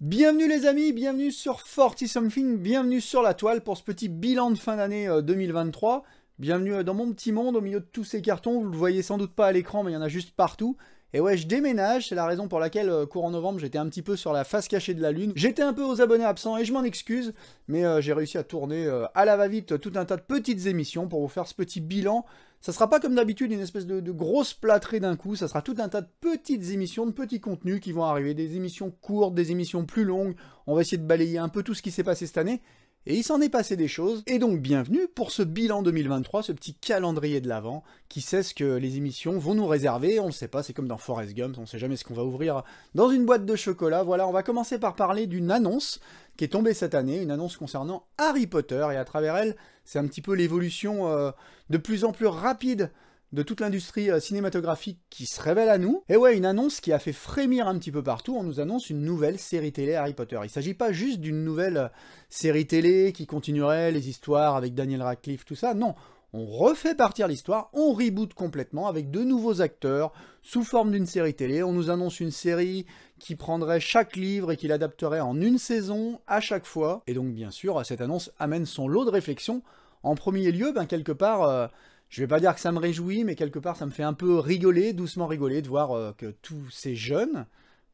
Bienvenue les amis, bienvenue sur 40 Something, bienvenue sur la toile pour ce petit bilan de fin d'année 2023. Bienvenue dans mon petit monde au milieu de tous ces cartons, vous le voyez sans doute pas à l'écran mais il y en a juste partout. Et ouais, je déménage, c'est la raison pour laquelle courant novembre j'étais un petit peu sur la face cachée de la lune. J'étais un peu aux abonnés absents et je m'en excuse, mais j'ai réussi à tourner à la va-vite tout un tas de petites émissions pour vous faire ce petit bilan. Ça sera pas comme d'habitude une espèce de grosse plâtrée d'un coup, ça sera tout un tas de petites émissions, de petits contenus qui vont arriver, des émissions courtes, des émissions plus longues. On va essayer de balayer un peu tout ce qui s'est passé cette année. Et il s'en est passé des choses, et donc bienvenue pour ce bilan 2023, ce petit calendrier de l'Avent, qui sait ce que les émissions vont nous réserver, on ne sait pas, c'est comme dans Forrest Gump, on ne sait jamais ce qu'on va ouvrir dans une boîte de chocolat. Voilà, on va commencer par parler d'une annonce qui est tombée cette année, une annonce concernant Harry Potter, et à travers elle, c'est un petit peu l'évolution de plus en plus rapide de toute l'industrie cinématographique qui se révèle à nous. Et ouais, une annonce qui a fait frémir un petit peu partout, on nous annonce une nouvelle série télé Harry Potter. Il ne s'agit pas juste d'une nouvelle série télé qui continuerait les histoires avec Daniel Radcliffe, tout ça, non. On refait partir l'histoire, on reboot complètement avec de nouveaux acteurs, sous forme d'une série télé. On nous annonce une série qui prendrait chaque livre et qui l'adapterait en une saison à chaque fois. Et donc bien sûr, cette annonce amène son lot de réflexion. En premier lieu, quelque part... je vais pas dire que ça me réjouit, mais quelque part ça me fait un peu rigoler, doucement rigoler, de voir que tous ces jeunes,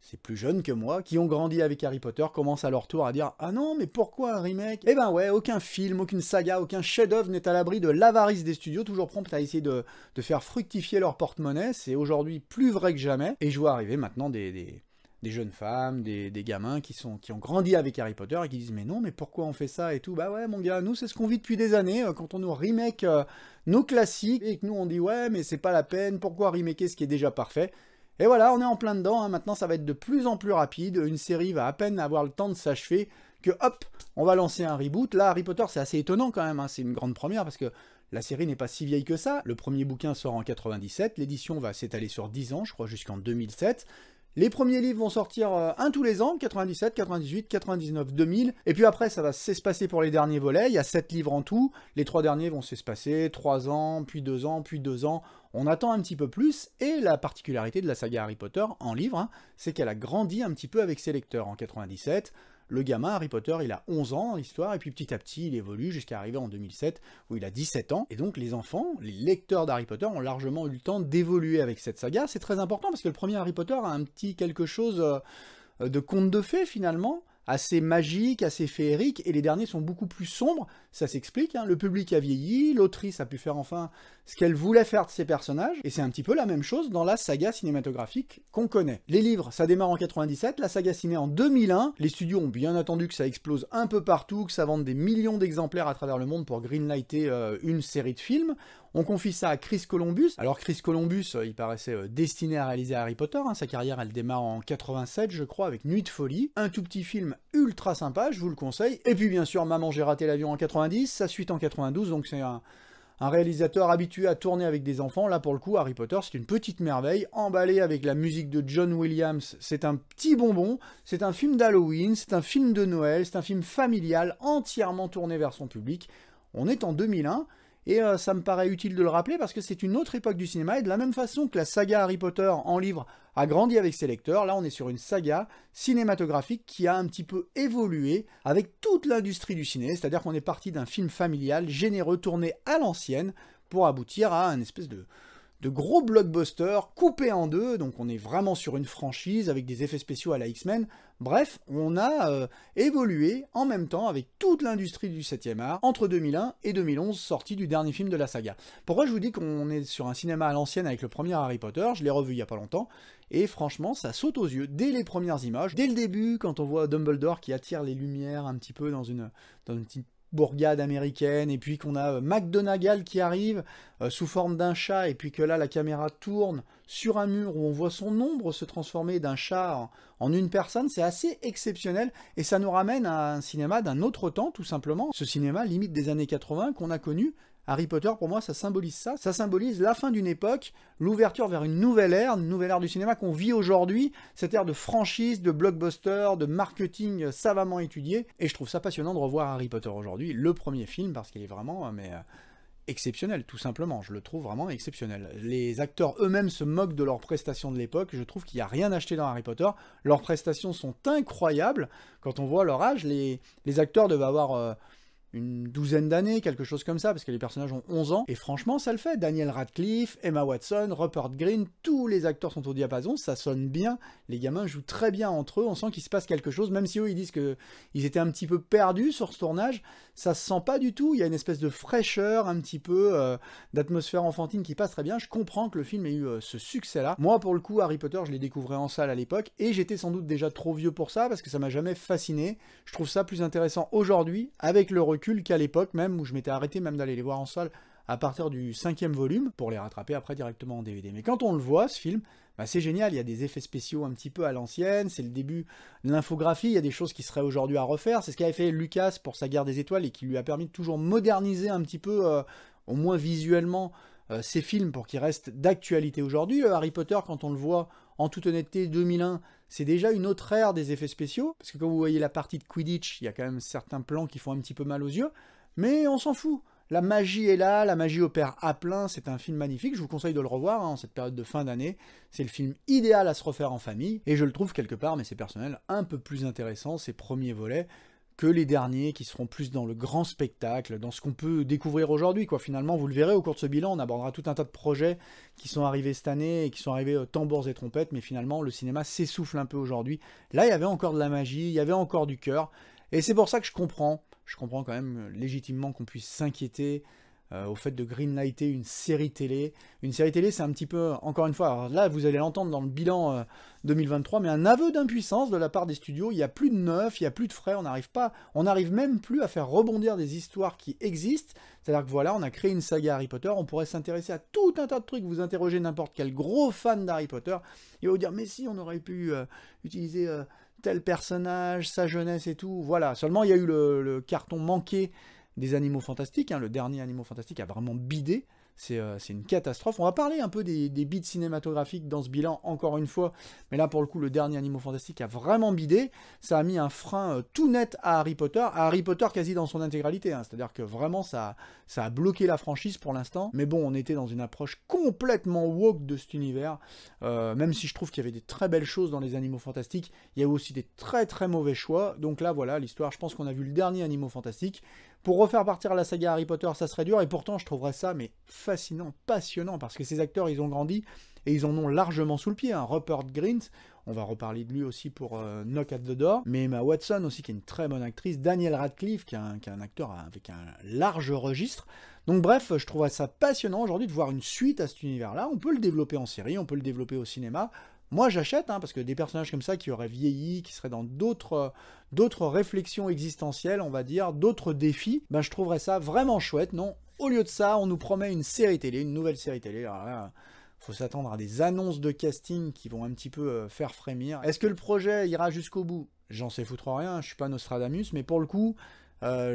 c'est plus jeunes que moi, qui ont grandi avec Harry Potter, commencent à leur tour à dire « Ah non, mais pourquoi un remake ?» Eh ben ouais, aucun film, aucune saga, aucun chef-d'œuvre n'est à l'abri de l'avarice des studios, toujours prompts à essayer de faire fructifier leur porte-monnaie. C'est aujourd'hui plus vrai que jamais, et je vois arriver maintenant des jeunes femmes, des gamins qui ont grandi avec Harry Potter et qui disent « Mais non, mais pourquoi on fait ça ?» et tout. Bah ouais, mon gars, nous, c'est ce qu'on vit depuis des années, quand on nous remake nos classiques, et que nous, on dit « Ouais, mais c'est pas la peine, pourquoi remaker ce qui est déjà parfait ?» Et voilà, on est en plein dedans, hein. Maintenant, ça va être de plus en plus rapide, une série va à peine avoir le temps de s'achever, que hop, on va lancer un reboot. Là, Harry Potter, c'est assez étonnant quand même, hein. C'est une grande première, parce que la série n'est pas si vieille que ça. Le premier bouquin sort en 97, l'édition va s'étaler sur 10 ans, je crois jusqu'en 2007. Les premiers livres vont sortir un tous les ans, 97, 98, 99, 2000, et puis après ça va s'espacer pour les derniers volets, il y a 7 livres en tout, les 3 derniers vont s'espacer, 3 ans, puis 2 ans, puis 2 ans, on attend un petit peu plus, et la particularité de la saga Harry Potter en livre, hein, c'est qu'elle a grandi un petit peu avec ses lecteurs. En 97, le gamin Harry Potter, il a 11 ans dans l'histoire, et puis petit à petit, il évolue jusqu'à arriver en 2007, où il a 17 ans. Et donc les enfants, les lecteurs d'Harry Potter, ont largement eu le temps d'évoluer avec cette saga. C'est très important, parce que le premier Harry Potter a un petit quelque chose de conte de fées, finalement, assez magique, assez féerique, et les derniers sont beaucoup plus sombres, ça s'explique, hein. Le public a vieilli, l'autrice a pu faire enfin ce qu'elle voulait faire de ses personnages, et c'est un petit peu la même chose dans la saga cinématographique qu'on connaît. Les livres, ça démarre en 97, la saga ciné en 2001, les studios ont bien attendu que ça explose un peu partout, que ça vende des millions d'exemplaires à travers le monde pour greenlighter une série de films. On confie ça à Chris Columbus. Alors Chris Columbus, il paraissait destiné à réaliser Harry Potter, hein. Sa carrière, elle démarre en 87, je crois, avec Nuit de folie. Un tout petit film ultra sympa, je vous le conseille. Et puis bien sûr, Maman, j'ai raté l'avion en 90, sa suite en 92, donc c'est un réalisateur habitué à tourner avec des enfants. Là, pour le coup, Harry Potter, c'est une petite merveille, emballé avec la musique de John Williams. C'est un petit bonbon, c'est un film d'Halloween, c'est un film de Noël, c'est un film familial, entièrement tourné vers son public. On est en 2001, et ça me paraît utile de le rappeler parce que c'est une autre époque du cinéma, et de la même façon que la saga Harry Potter en livre a grandi avec ses lecteurs, là on est sur une saga cinématographique qui a un petit peu évolué avec toute l'industrie du ciné, c'est-à-dire qu'on est parti d'un film familial, généreux, tourné à l'ancienne, pour aboutir à un espèce de gros blockbuster coupé en deux, donc on est vraiment sur une franchise avec des effets spéciaux à la X-Men. Bref, on a évolué en même temps avec toute l'industrie du 7e art entre 2001 et 2011, sortie du dernier film de la saga. Pourquoi je vous dis qu'on est sur un cinéma à l'ancienne avec le premier Harry Potter? Je l'ai revu il y a pas longtemps, et franchement, ça saute aux yeux dès les premières images. Dès le début, quand on voit Dumbledore qui attire les lumières un petit peu dans une petite bourgade américaine, et puis qu'on a McGonagall qui arrive sous forme d'un chat, et puis que là la caméra tourne sur un mur où on voit son ombre se transformer d'un chat en une personne, c'est assez exceptionnel, et ça nous ramène à un cinéma d'un autre temps, tout simplement. Ce cinéma limite des années 80 qu'on a connu. Harry Potter, pour moi, ça symbolise ça. Ça symbolise la fin d'une époque, l'ouverture vers une nouvelle ère du cinéma qu'on vit aujourd'hui, cette ère de franchise, de blockbuster, de marketing savamment étudié. Et je trouve ça passionnant de revoir Harry Potter aujourd'hui, le premier film, parce qu'il est vraiment exceptionnel, tout simplement. Je le trouve vraiment exceptionnel. Les acteurs eux-mêmes se moquent de leurs prestations de l'époque. Je trouve qu'il n'y a rien acheté dans Harry Potter. Leurs prestations sont incroyables. Quand on voit leur âge, les acteurs devaient avoir une douzaine d'années, quelque chose comme ça, parce que les personnages ont 11 ans, et franchement, ça le fait. Daniel Radcliffe, Emma Watson, Rupert Grint, tous les acteurs sont au diapason, ça sonne bien, les gamins jouent très bien entre eux, on sent qu'il se passe quelque chose, même si eux, ils disent qu'ils étaient un petit peu perdus sur ce tournage, ça se sent pas du tout, il y a une espèce de fraîcheur, un petit peu d'atmosphère enfantine qui passe très bien, je comprends que le film ait eu ce succès-là. Moi, pour le coup, Harry Potter, je l'ai découvert en salle à l'époque, et j'étais sans doute déjà trop vieux pour ça, parce que ça m'a jamais fasciné, je trouve ça plus intéressant aujourd'hui, avec le recul, qu'à l'époque même, où je m'étais arrêté même d'aller les voir en salle à partir du 5e volume, pour les rattraper après directement en DVD. Mais quand on le voit, ce film, bah c'est génial, il y a des effets spéciaux un petit peu à l'ancienne, c'est le début de l'infographie, il y a des choses qui seraient aujourd'hui à refaire, c'est ce qu'avait fait Lucas pour sa Guerre des Étoiles, et qui lui a permis de toujours moderniser un petit peu, au moins visuellement, ces films pour qu'ils restent d'actualité aujourd'hui. Le Harry Potter, quand on le voit en toute honnêteté, 2001, c'est déjà une autre ère des effets spéciaux, parce que quand vous voyez la partie de Quidditch, il y a quand même certains plans qui font un petit peu mal aux yeux, mais on s'en fout. La magie est là, la magie opère à plein, c'est un film magnifique, je vous conseille de le revoir en cette période de fin d'année, c'est le film idéal à se refaire en famille, et je le trouve quelque part, mais c'est personnel, un peu plus intéressant, ces premiers volets, que les derniers qui seront plus dans le grand spectacle, dans ce qu'on peut découvrir aujourd'hui, quoi. Finalement, vous le verrez au cours de ce bilan, on abordera tout un tas de projets qui sont arrivés cette année et qui sont arrivés tambours et trompettes, mais finalement, le cinéma s'essouffle un peu aujourd'hui. Là, il y avait encore de la magie, il y avait encore du cœur, et c'est pour ça que je comprends quand même légitimement qu'on puisse s'inquiéter au fait de greenlighter une série télé. Une série télé, c'est un petit peu, encore une fois, alors là, vous allez l'entendre dans le bilan 2023, mais un aveu d'impuissance de la part des studios. Il n'y a plus de neuf, il n'y a plus de frais, on n'arrive même plus à faire rebondir des histoires qui existent. C'est-à-dire que voilà, on a créé une saga Harry Potter, on pourrait s'intéresser à tout un tas de trucs. Vous interrogez n'importe quel gros fan d'Harry Potter, il va vous dire, mais si, on aurait pu utiliser tel personnage, sa jeunesse et tout. Voilà, seulement il y a eu le carton manqué des Animaux Fantastiques, hein. Le dernier Animaux Fantastiques a vraiment bidé, c'est une catastrophe. On va parler un peu des bides cinématographiques dans ce bilan, encore une fois, mais là pour le coup le dernier Animaux Fantastiques a vraiment bidé, ça a mis un frein tout net à Harry Potter quasi dans son intégralité, hein. C'est-à-dire que vraiment ça a bloqué la franchise pour l'instant, mais bon, on était dans une approche complètement woke de cet univers, même si je trouve qu'il y avait des très belles choses dans les Animaux Fantastiques, il y a aussi des très très mauvais choix, donc là voilà, l'histoire, je pense qu'on a vu le dernier Animaux Fantastiques. Pour refaire partir la saga Harry Potter, ça serait dur, et pourtant je trouverais ça mais fascinant, passionnant, parce que ces acteurs, ils ont grandi, et ils en ont largement sous le pied, hein. Rupert Grint, on va reparler de lui aussi pour Knock at the Door, mais Emma Watson aussi, qui est une très bonne actrice, Daniel Radcliffe, qui est un acteur avec un large registre. Donc bref, je trouverais ça passionnant aujourd'hui de voir une suite à cet univers-là. On peut le développer en série, on peut le développer au cinéma. Moi j'achète, hein, parce que des personnages comme ça qui auraient vieilli, qui seraient dans d'autres réflexions existentielles, on va dire, d'autres défis, ben je trouverais ça vraiment chouette, non? Au lieu de ça, on nous promet une série télé, une nouvelle série télé. Alors là, faut s'attendre à des annonces de casting qui vont un petit peu faire frémir. Est-ce que le projet ira jusqu'au bout? J'en sais foutre rien, je suis pas Nostradamus, mais pour le coup,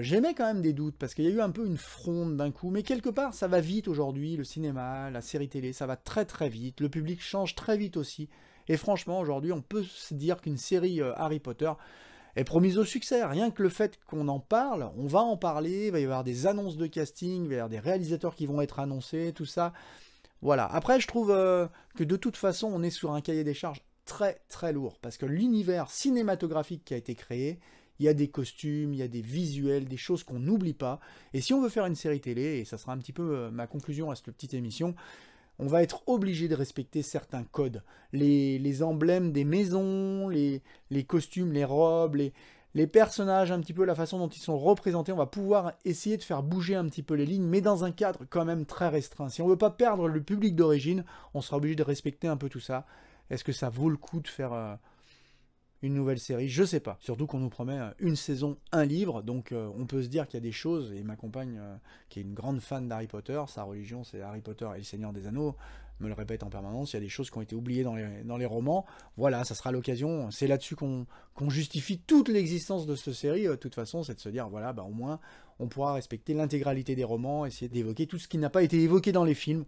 j'aimais quand même des doutes, parce qu'il y a eu un peu une fronde d'un coup, mais quelque part ça va vite aujourd'hui, le cinéma, la série télé, ça va très très vite, le public change très vite aussi, et franchement aujourd'hui on peut se dire qu'une série Harry Potter est promise au succès. Rien que le fait qu'on en parle, on va en parler, il va y avoir des annonces de casting, il va y avoir des réalisateurs qui vont être annoncés, tout ça. Voilà. Après, je trouve que de toute façon, on est sur un cahier des charges très très lourd, parce que l'univers cinématographique qui a été créé, il y a des costumes, il y a des visuels, des choses qu'on n'oublie pas. Et si on veut faire une série télé, et ça sera un petit peu ma conclusion à cette petite émission, on va être obligé de respecter certains codes. Les emblèmes des maisons, les costumes, les robes, les personnages, un petit peu la façon dont ils sont représentés, on va pouvoir essayer de faire bouger un petit peu les lignes, mais dans un cadre quand même très restreint. Si on ne veut pas perdre le public d'origine, on sera obligé de respecter un peu tout ça. Est-ce que ça vaut le coup de faire une nouvelle série? Je sais pas. Surtout qu'on nous promet une saison, un livre, donc on peut se dire qu'il y a des choses, et ma compagne, qui est une grande fan d'Harry Potter, sa religion c'est Harry Potter et le Seigneur des Anneaux, me le répète en permanence, il y a des choses qui ont été oubliées dans les romans. Voilà, ça sera l'occasion, c'est là-dessus qu'on justifie toute l'existence de cette série, de toute façon, c'est de se dire, voilà, bah, au moins, on pourra respecter l'intégralité des romans, essayer d'évoquer tout ce qui n'a pas été évoqué dans les films.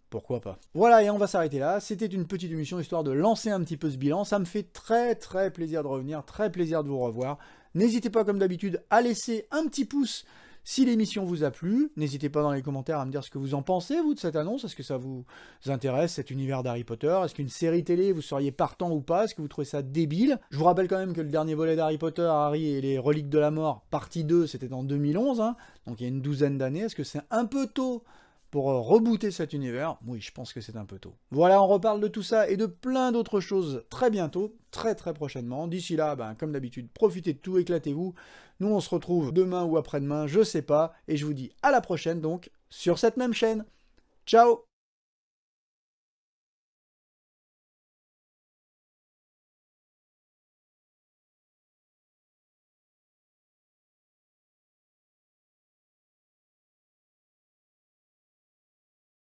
Pourquoi pas. Voilà, et on va s'arrêter là. C'était une petite émission histoire de lancer un petit peu ce bilan. Ça me fait très très plaisir de revenir, très plaisir de vous revoir. N'hésitez pas comme d'habitude à laisser un petit pouce Si l'émission vous a plu, n'hésitez pas dans les commentaires à me dire ce que vous en pensez, vous, de cette annonce. Est-ce que ça vous intéresse, cet univers d'Harry Potter? Est-ce qu'une série télé, vous seriez partant ou pas? Est-ce que vous trouvez ça débile? Je vous rappelle quand même que le dernier volet d'Harry Potter, Harry et les Reliques de la Mort, partie 2, c'était en 2011, hein, donc il y a une douzaine d'années. Est-ce que c'est un peu tôt pour rebooter cet univers? Oui, je pense que c'est un peu tôt. Voilà, on reparle de tout ça et de plein d'autres choses très bientôt, très prochainement. D'ici là, comme d'habitude, profitez de tout, éclatez-vous. Nous, on se retrouve demain ou après-demain, je sais pas, et je vous dis à la prochaine donc, sur cette même chaîne. Ciao!